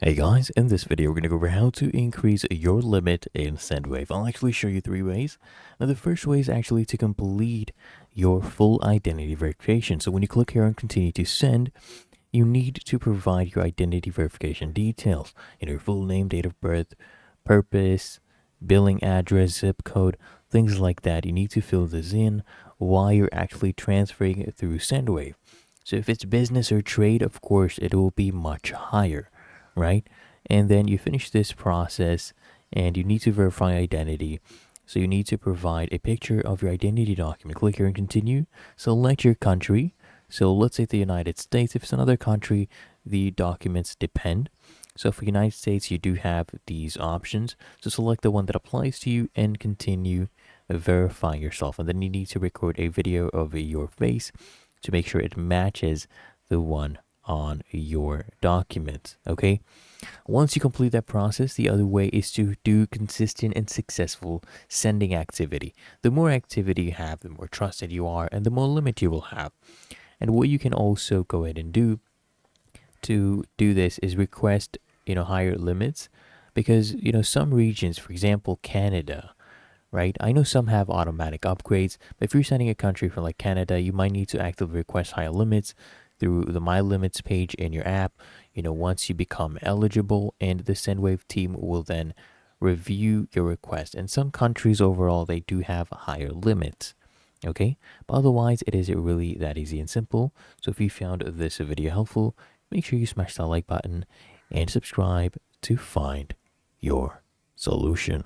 Hey guys, in this video we're going to go over how to increase your limit in Sendwave. I'll actually show you 3 ways. Now the first way is actually to complete your full identity verification. So when you click here on continue to send, you need to provide your identity verification details. Your full name, date of birth, purpose, billing address, zip code, things like that. You need to fill this in while you're actually transferring it through Sendwave. So if it's business or trade, of course, it will be much higher, right? And then you finish this process and you need to verify identity. So you need to provide a picture of your identity document. Click here and continue. Select your country. So let's say the United States. If it's another country, the documents depend. So for United States, you do have these options. So select the one that applies to you and continue verifying yourself. And then you need to record a video of your face to make sure it matches the one on your document. Okay, once you complete that process, the other way is to do consistent and successful sending activity. The more activity you have, the more trusted you are, and the more limit you will have. And what you can also go ahead and do to do this is request higher limits, because some regions, for example Canada, right? I know some have automatic upgrades, but if you're sending a country from like Canada, you might need to actively request higher limits through the My Limits page in your app, once you become eligible, and the Sendwave team will then review your request. And some countries overall, they do have higher limits. Okay, but otherwise it is really that easy and simple. So if you found this video helpful, make sure you smash that like button and subscribe to find your solution.